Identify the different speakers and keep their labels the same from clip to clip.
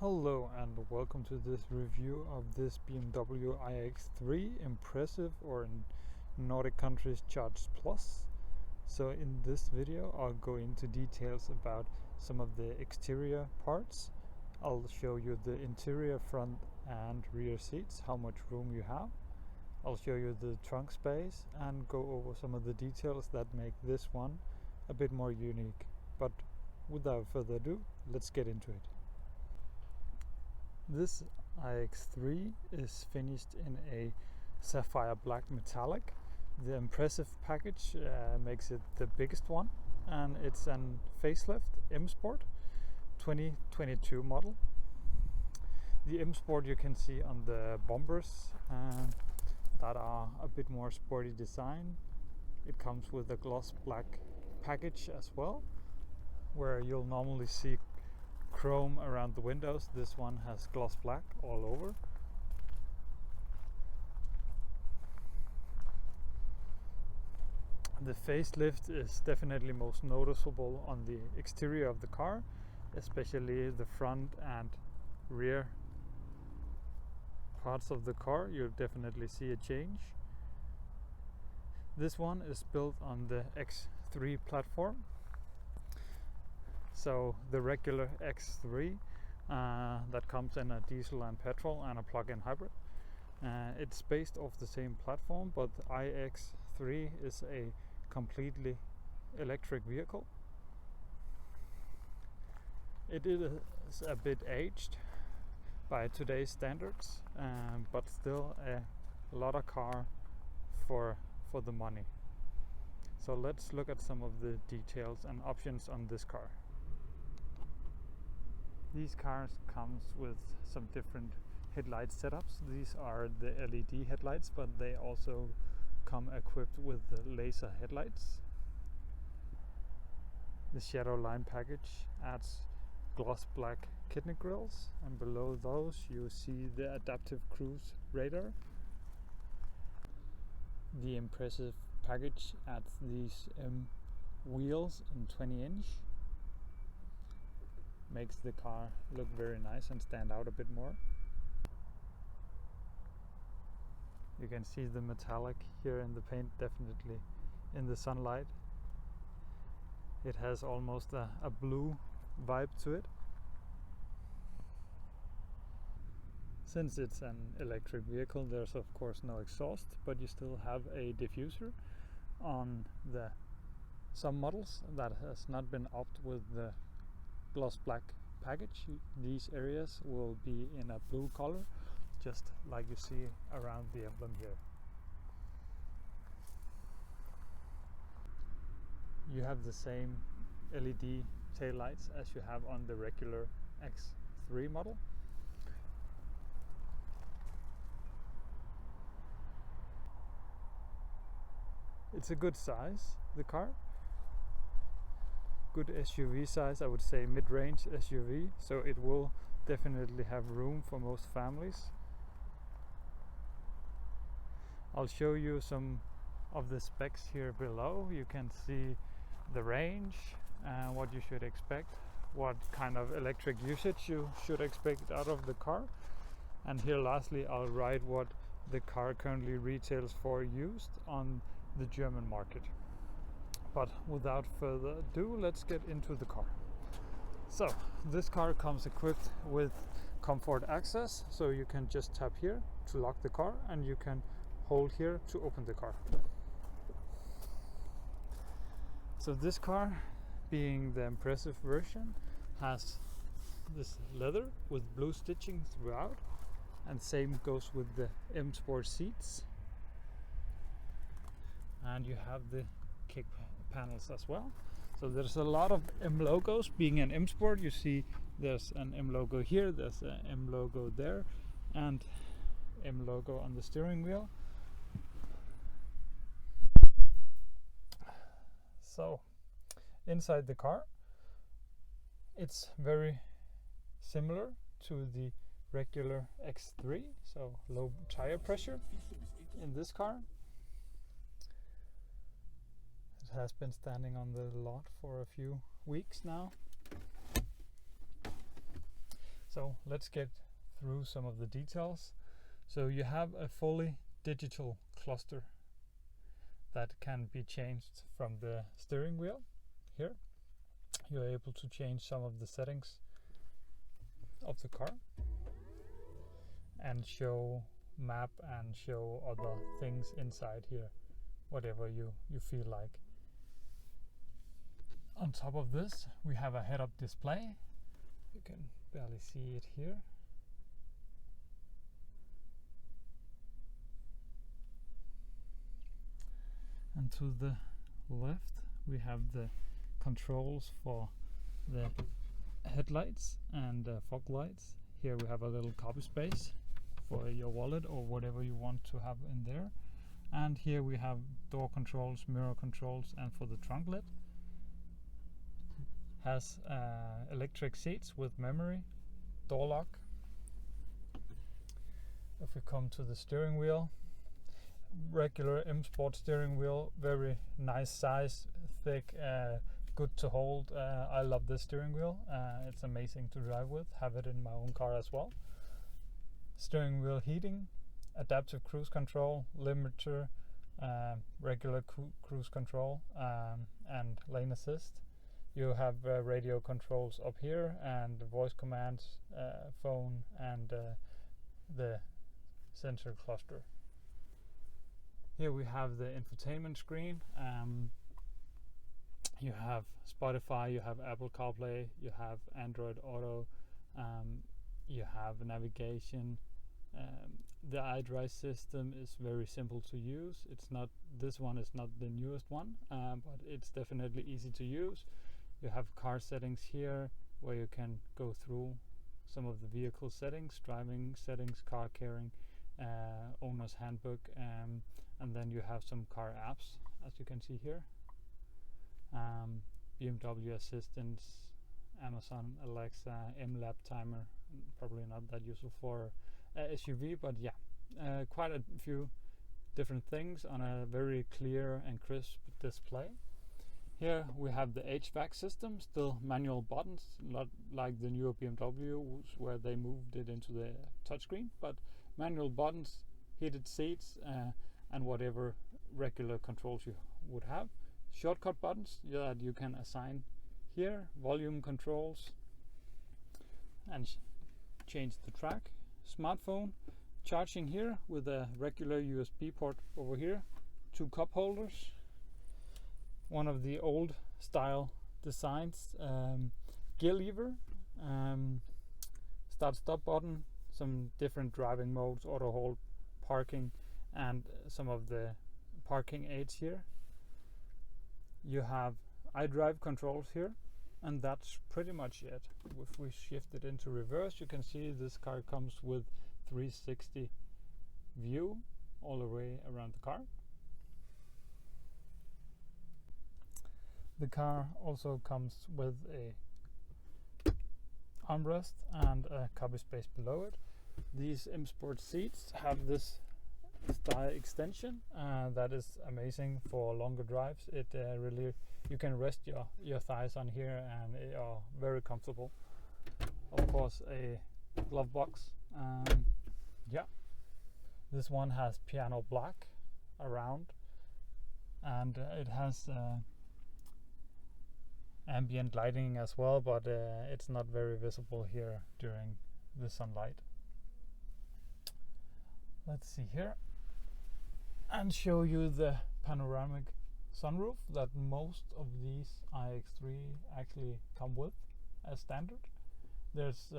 Speaker 1: Hello and welcome to this review of this BMW iX3 impressive, or in Nordic countries Charged Plus. So in this video I'll go into details about some of the exterior parts. I'll show you the interior front and rear seats, how much room you have. I'll show you the trunk space and go over some of the details that make this one a bit more unique. But without further ado, let's get into it. This iX3 is finished in a sapphire black metallic. The impressive package makes it the biggest one, and it's an facelift M Sport 2022 model. The M Sport you can see on the bumpers that are a bit more sporty design. It comes with a gloss black package as well, where you'll normally see chrome around the windows. This one has gloss black all over. The facelift is definitely most noticeable on the exterior of the car, especially the front and rear parts of the car. You'll definitely see a change. This one is built on the X3 platform. So the regular X3 that comes in a diesel and petrol and a plug-in hybrid. It's based off the same platform, but the iX3 is a completely electric vehicle. It is a bit aged by today's standards, but still a lot of car for the money. So let's look at some of the details and options on this car. These cars comes with some different headlight setups. These are the LED headlights, but they also come equipped with the laser headlights. The shadow line package adds gloss black kidney grills, and below those you see the adaptive cruise radar. The impressive package adds these wheels in 20-inch. Makes the car look very nice and stand out a bit more. You can see the metallic here in the paint, definitely in the sunlight. It has almost a blue vibe to it. Since it's an electric vehicle, there's of course no exhaust, but you still have a diffuser on some models that has not been opted with the gloss black package. These areas will be in a blue color, just like you see around the emblem here. You have the same LED taillights as you have on the regular X3 model. It's a good size, the car. Good SUV size, I would say mid-range SUV, so it will definitely have room for most families. I'll show you some of the specs here below. You can see the range, what you should expect, what kind of electric usage you should expect out of the car, and here lastly I'll write what the car currently retails for used on the German market. But without further ado, let's get into the car. So this car comes equipped with comfort access, so you can just tap here to lock the car, and you can hold here to open the car. So this car, being the impressive version, has this leather with blue stitching throughout, and same goes with the M Sport seats. And you have the kick panels as well. So there's a lot of M logos. Being an M Sport, you see there's an M logo here, there's an M logo there, and M logo on the steering wheel. So inside the car, it's very similar to the regular X3, so low tire pressure in this car. Has been standing on the lot for a few weeks now. So let's get through some of the details. So you have a fully digital cluster that can be changed from the steering wheel. Here you're able to change some of the settings of the car and show map and show other things inside here, whatever you feel like. On top of this we have a head-up display. You can barely see it here. And to the left we have the controls for the headlights and fog lights. Here we have a little copy space for your wallet or whatever you want to have in there. And here we have door controls, mirror controls, and for the trunk lid. Has electric seats with memory, door lock. If we come to the steering wheel, regular M Sport steering wheel, very nice size, thick, good to hold. I love this steering wheel. It's amazing to drive with. Have it in my own car as well. Steering wheel heating, adaptive cruise control, limiter, regular cruise control, and lane assist. You have radio controls up here and voice commands, phone, and the sensor cluster. Here we have the infotainment screen. You have Spotify, you have Apple CarPlay, you have Android Auto, you have navigation. The iDrive system is very simple to use. This one is not the newest one, but it's definitely easy to use. You have car settings here where you can go through some of the vehicle settings, driving settings, car caring, owner's handbook, and then you have some car apps, as you can see here. BMW assistance, Amazon Alexa, M-Lab timer, probably not that useful for SUV, but yeah, quite a few different things on a very clear and crisp display. Here we have the HVAC system, still manual buttons, not like the newer BMW where they moved it into the touchscreen, but manual buttons, heated seats, and whatever regular controls you would have. Shortcut buttons that you can assign here, volume controls, and change the track. Smartphone charging here with a regular USB port over here, 2 cup holders, one of the old style designs, gear lever, start stop button, some different driving modes, auto hold, parking, and some of the parking aids here. You have iDrive controls here, and that's pretty much it. If we shift it into reverse, you can see this car comes with 360 view all the way around the car. The car also comes with a armrest and a cubby space below it. These M Sport seats have this style extension that is amazing for longer drives. It really, you can rest your thighs on here and they are very comfortable. Of course, a glove box. Yeah, this one has piano black around, and it has ambient lighting as well, but it's not very visible here during the sunlight. Let's see here and show you the panoramic sunroof that most of these iX3 actually come with as standard. There's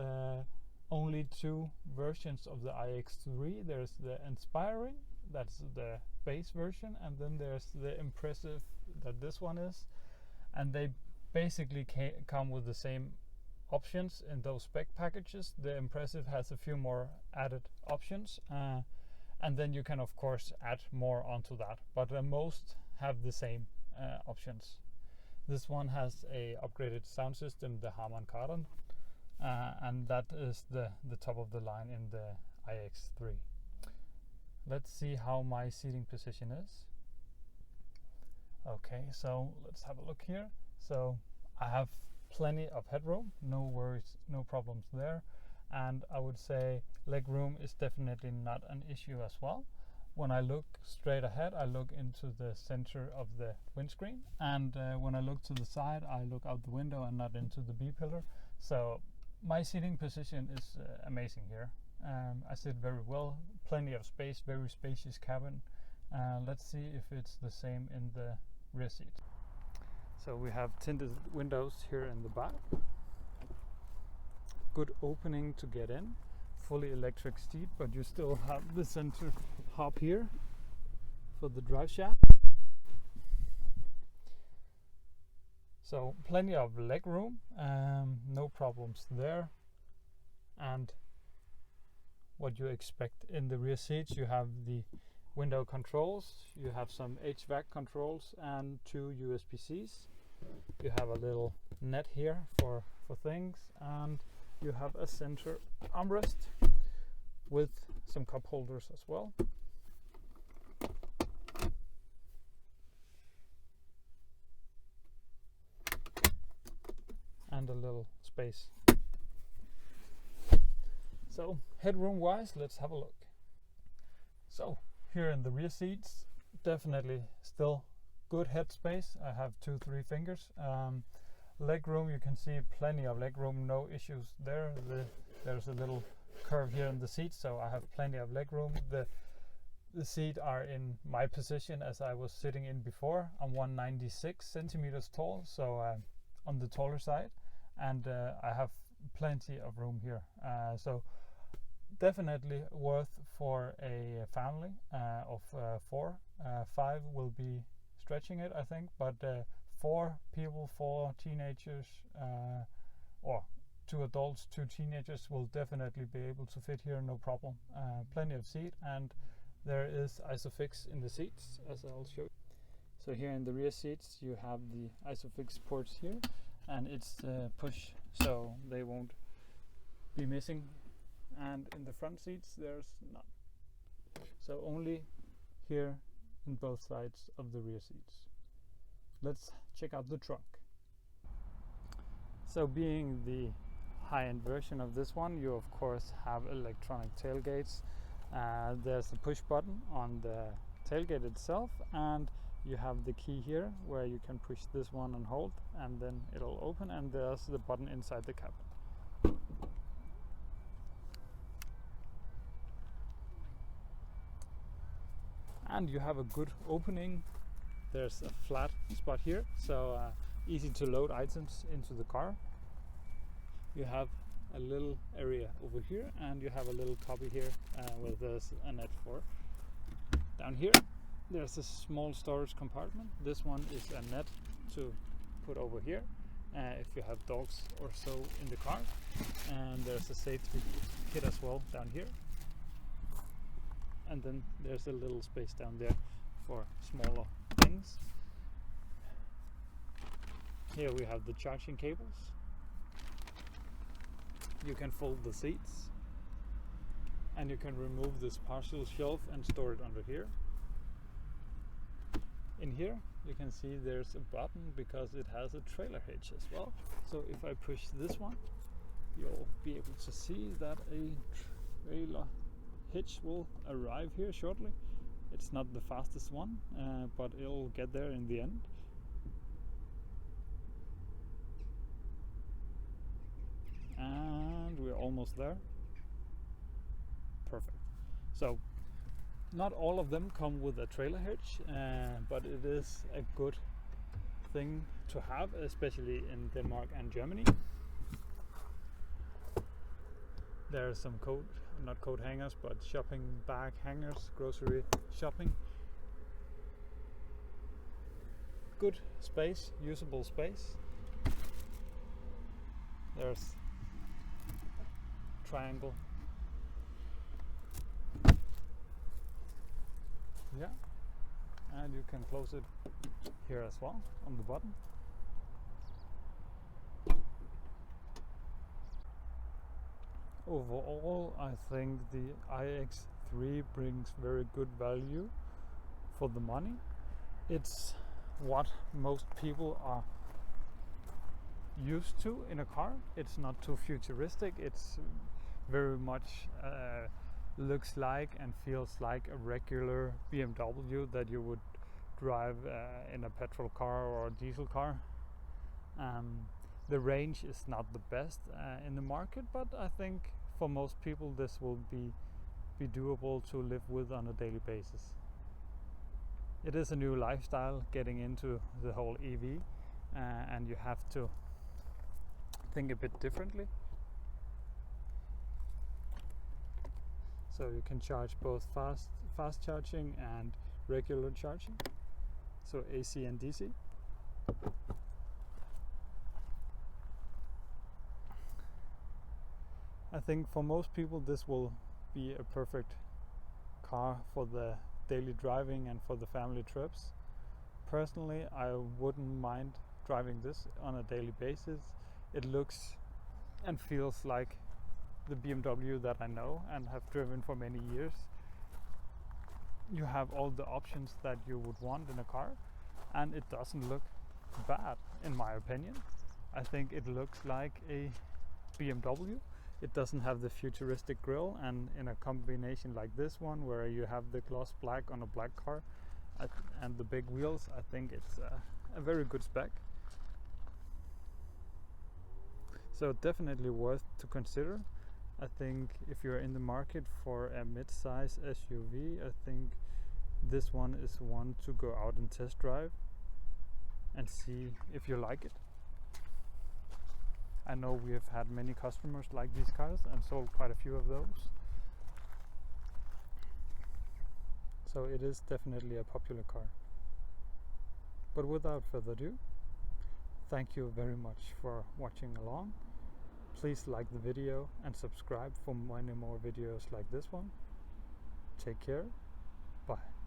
Speaker 1: only 2 versions of the iX3. There's the Inspiring, that's the base version, and then there's the Impressive, that this one is, and they basically come with the same options in those spec packages. The Impressive has a few more added options, and then you can of course add more onto that, but most have the same options. This one has a upgraded sound system, the Harman Kardon, and that is the top of the line in the iX3. Let's see how my seating position is. Okay, so let's have a look here. So I have plenty of headroom, no worries, no problems there. and I would say leg room is definitely not an issue as well. When I look straight ahead, I look into the center of the windscreen, and when I look to the side, I look out the window and not into the B-pillar. So my seating position is amazing here. I sit very well, plenty of space, very spacious cabin. Let's see if it's the same in the rear seat. So we have tinted windows here in the back. Good opening to get in. Fully electric seat, but you still have the center hub here for the drive shaft. So plenty of leg room, no problems there. And what you expect in the rear seats, you have the window controls, you have some HVAC controls and 2 USB-Cs. You have a little net here for things, and you have a center armrest with some cup holders as well. And a little space. So headroom wise, let's have a look. So here in the rear seats, definitely still good head space. I have 2-3 fingers. Leg room, you can see plenty of leg room, no issues there. There's a little curve here in the seat, so I have plenty of leg room. The seat are in my position as I was sitting in before. I'm 196 centimeters tall, so on the taller side, and I have plenty of room here. So definitely worth for a family of 4. 5 will be stretching it, I think, but 4 people, 4 teenagers, or 2 adults, 2 teenagers will definitely be able to fit here, no problem. Plenty of seat, and there is ISOFIX in the seats, as I'll show you. So here in the rear seats you have the ISOFIX ports here, and it's push, so they won't be missing. And in the front seats there's none. So only here in both sides of the rear seats. Let's check out the trunk. So being the high-end version of this one, you of course have electronic tailgates. There's a push button on the tailgate itself, and you have the key here where you can push this one and hold, and then it'll open, and there's the button inside the cabin. And you have a good opening. There's a flat spot here, so easy to load items into the car. You have a little area over here, and you have a little cubby here where there's a net for. Down here there's a small storage compartment. This one is a net to put over here if you have dogs or so in the car. And there's a safety kit as well down here. And then there's a little space down there for smaller things. Here we have the charging cables. You can fold the seats, and you can remove this partial shelf and store it under here. In here you can see there's a button because it has a trailer hitch as well. So if I push this one, you'll be able to see that a trailer hitch will arrive here shortly. It's not the fastest one, but it'll get there in the end. And we're almost there. Perfect. So not all of them come with a trailer hitch, but it is a good thing to have, especially in Denmark and Germany. There are some not coat hangers, but shopping bag hangers, grocery shopping. Good space, usable space. There's triangle. Yeah, and you can close it here as well on the button. Overall, I think the iX3 brings very good value for the money. It's what most people are used to in a car. It's not too futuristic. It's very much looks like and feels like a regular BMW that you would drive in a petrol car or a diesel car. The range is not the best in the market, but I think for most people this will be doable to live with on a daily basis. It is a new lifestyle getting into the whole EV, and you have to think a bit differently. So you can charge both fast charging and regular charging, so AC and DC. I think for most people this will be a perfect car for the daily driving and for the family trips. Personally, I wouldn't mind driving this on a daily basis. It looks and feels like the BMW that I know and have driven for many years. You have all the options that you would want in a car, and it doesn't look bad in my opinion. I think it looks like a BMW. It doesn't have the futuristic grille, and in a combination like this one where you have the gloss black on a black car and the big wheels, I think it's a very good spec. So definitely worth to consider. I think if you're in the market for a mid-size SUV, I think this one is one to go out and test drive and see if you like it. I know we have had many customers like these cars and sold quite a few of those. So it is definitely a popular car. But without further ado, thank you very much for watching along. Please like the video and subscribe for many more videos like this one. Take care. Bye.